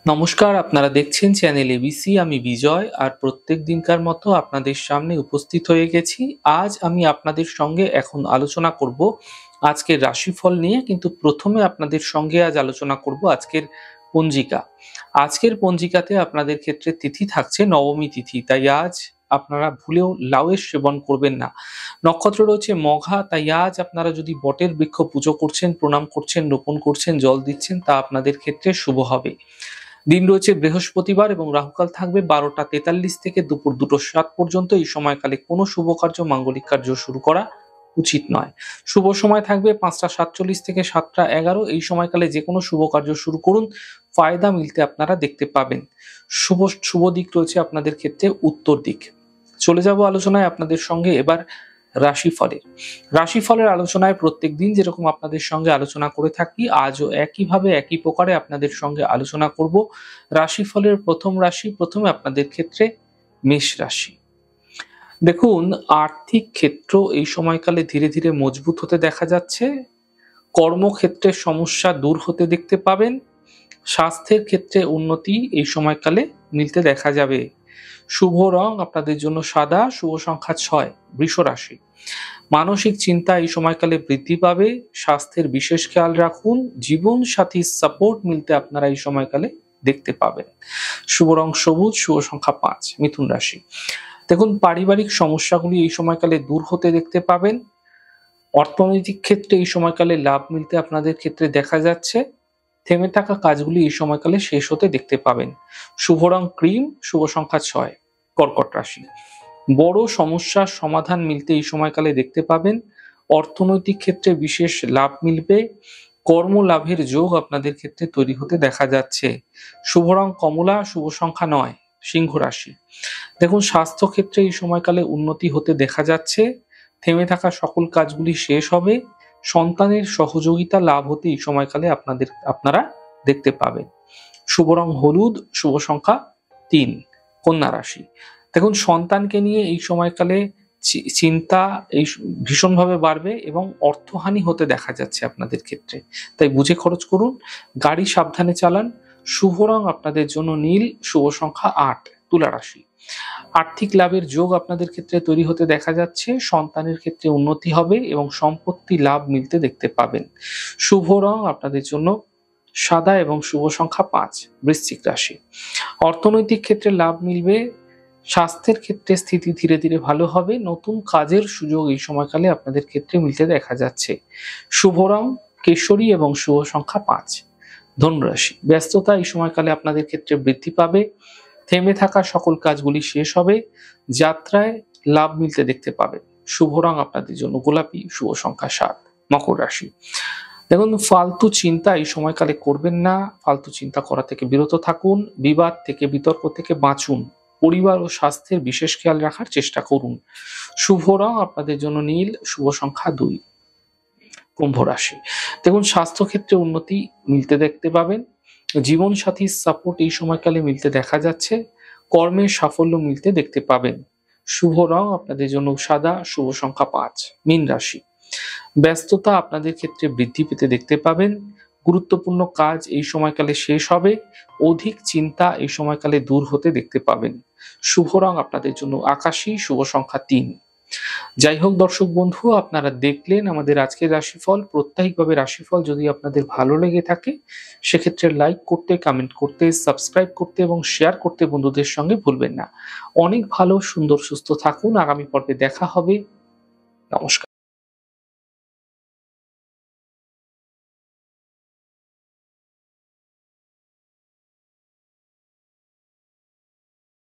নমস্কার, আপনারা দেখছেন চ্যানেল এবিসি। আমি বিজয়, আর প্রত্যেক দিনকার মতো আপনাদের সামনে উপস্থিত হয়ে গেছি। আজ আমি আপনাদের সঙ্গে এখন আলোচনা করব আজকের রাশিফল নিয়ে, কিন্তু প্রথমে আপনাদের সঙ্গে আজ আলোচনা করব আজকের পঞ্জিকা। আজকের পঞ্জিকাতে আপনাদের ক্ষেত্রে তিথি থাকছে নবমী তিথি, তাই আজ আপনারা ভুলেও লাউয়ের সেবন করবেন না। নক্ষত্র রয়েছে মঘা, তাই আজ আপনারা যদি বটের বৃক্ষ পুজো করছেন, প্রণাম করছেন, রোপণ করছেন, জল দিচ্ছেন, তা আপনাদের ক্ষেত্রে শুভ হবে। দিন রয়েছে বৃহস্পতিবার এবং রাহুকাল থাকবে 12টা 43 থেকে দুপুর 2টো 7 পর্যন্ত। এই সময়কালে কোনো শুভ কার্য, মাঙ্গলিক কার্য শুরু করা উচিত নয়। শুভ সময় থাকবে 5টা 47 থেকে 7টা 11। এই সময়কালে যে কোনো শুভ কার্য শুরু করুন, ফায়দা মিলতে আপনারা দেখতে পাবেন। শুভ শুভ দিক রয়েছে আপনাদের ক্ষেত্রে উত্তর দিক। চলে যাব আলোচনায় আপনাদের সঙ্গে এবার রাশিফলের আলোচনায় প্রত্যেক দিন যেরকম আপনাদের সঙ্গে আলোচনা করে থাকি, আজও একইভাবে একই প্রকারে আপনাদের সঙ্গে আলোচনা করব রাশিফলের প্রথম রাশি। প্রথমে আপনাদের ক্ষেত্রে মেষ রাশি। দেখুন, আর্থিক ক্ষেত্র এই সময়কালে ধীরে ধীরে মজবুত হতে দেখা যাচ্ছে। কর্মক্ষেত্রে সমস্যা দূর হতে দেখতে পাবেন। স্বাস্থ্যের ক্ষেত্রে উন্নতি এই সময়কালে মিলতে দেখা যাবে। শুভ রং আপনাদের জন্য সাদা, শুভ সংখ্যা 6। বৃষ রাশি। মানসিক চিন্তা এই সময়কালে বৃদ্ধি পাবে। স্বাস্থ্যের বিশেষ খেয়াল রাখুন। জীবন সাথীর সাপোর্ট মিলতে আপনারা এই সময়কালে দেখতে পাবেন। শুভ রং সবুজ, শুভ সংখ্যা 5। মিথুন রাশি। দেখুন, পারিবারিক সমস্যাগুলি এই সময়কালে দূর হতে দেখতে পাবেন। অর্থনৈতিক ক্ষেত্রে এই সময়কালে লাভ মিলতে আপনাদের ক্ষেত্রে দেখা যাচ্ছে। থেমে থাকা কাজগুলি এই সময়কালে শেষ হতে দেখতে পাবেন। শুভ রং ক্রিম, শুভ সংখ্যা 6। কর্কট রাশি। বড় সমস্যার সমাধান মিলতে এই সময়কালে দেখতে পাবেন। অর্থনৈতিক ক্ষেত্রে বিশেষ লাভ মিলবে। কর্ম লাভের যোগ আপনাদের ক্ষেত্রে তৈরি হতে দেখা যাচ্ছে। শুভ রং কমলা, শুভ সংখ্যা 9। সিংহ রাশি। দেখুন, স্বাস্থ্য ক্ষেত্রে এই সময়কালে উন্নতি হতে দেখা যাচ্ছে। থেমে থাকা সকল কাজগুলি শেষ হবে। সন্তানের সহযোগিতা লাভ হতে এই সময়কালে আপনারা দেখতে পাবেন। শুভ রং হলুদ, শুভ সংখ্যা 3। কন্যা রাশি। দেখুন, সন্তানকে নিয়ে এই সময়কালে চিন্তা ভীষণভাবে বাড়বে এবং অর্থহানি হতে দেখা যাচ্ছে আপনাদের ক্ষেত্রে, তাই বুঝে খরচ করুন। গাড়ি সাবধানে চালান। শুভ রং আপনাদের জন্য নীল, শুভ সংখ্যা 8। তুলা রাশি। আর্থিক লাভের যোগ আপনাদের ক্ষেত্রে তৈরি হতে দেখা যাচ্ছে। সন্তানের ক্ষেত্রে উন্নতি হবে এবং সম্পত্তি লাভ মিলতে দেখতে পাবেন। শুভ রং আপনাদের জন্য সাদা এবং শুভ সংখ্যা 5। বৃশ্চিক রাশি। অর্থনৈতিক ক্ষেত্রে লাভ মিলবে। স্বাস্থ্যের ক্ষেত্রে স্থিতি ধীরে ধীরে ভালো হবে। নতুন কাজের সুযোগ এই সময়কালে আপনাদের ক্ষেত্রে মিলতে দেখা যাচ্ছে। শুভ রং কেশরী এবং শুভ সংখ্যা 5। ধনুরাশি। ব্যস্ততা এই সময়কালে আপনাদের ক্ষেত্রে বৃদ্ধি পাবে। থেমে থাকা সকল কাজগুলি শেষ হবে। যাত্রায় লাভ মিলতে দেখতে পাবেন। শুভ রং আপনাদের জন্য গোলাপি, শুভ সংখ্যা 7। মকর রাশি। দেখুন, ফালতু চিন্তা এই সময়কালে করবেন না। ফালতু চিন্তা করা থেকে বিরত থাকুন। বিবাদ থেকে, বিতর্ক থেকে বাঁচুন। পরিবার ও স্বাস্থ্যের বিশেষ খেয়াল রাখার চেষ্টা করুন। শুভ রং আপনাদের জন্য নীল, শুভ সংখ্যা 2। কুম্ভ রাশি। দেখুন, স্বাস্থ্য ক্ষেত্রে উন্নতি মিলতে দেখতে পাবেন। জীবন সাথীর সাপোর্ট এই সময়কালে মিলতে দেখা যাচ্ছে। কর্মের সাফল্য মিলতে দেখতে পাবেন। শুভ রং আপনাদের জন্য সাদা, শুভ সংখ্যা 5। মীন রাশি। ব্যস্ততা আপনাদের ক্ষেত্রে বৃদ্ধি পেতে দেখতে পাবেন। গুরুত্বপূর্ণ কাজ এই সময়কালে শেষ হবে। অধিক চিন্তা এই সময়কালে দূর হতে দেখতে পাবেন। শুভ রং আপনাদের জন্য আকাশী, শুভ সংখ্যা 3। যাই হোক দর্শক বন্ধু, আপনারা দেখলেন আমাদের আজকের রাশিফল। প্রত্যাহিকভাবে রাশিফল যদি আপনাদের ভালো লেগে থাকে, সেক্ষেত্রে লাইক করতে, কমেন্ট করতে, সাবস্ক্রাইব করতে এবং শেয়ার করতে বন্ধুদের সঙ্গে ভুলবেন না। অনেক ভালো, সুন্দর, সুস্থ থাকুন। আগামী পর্বে দেখা হবে। নমস্কার।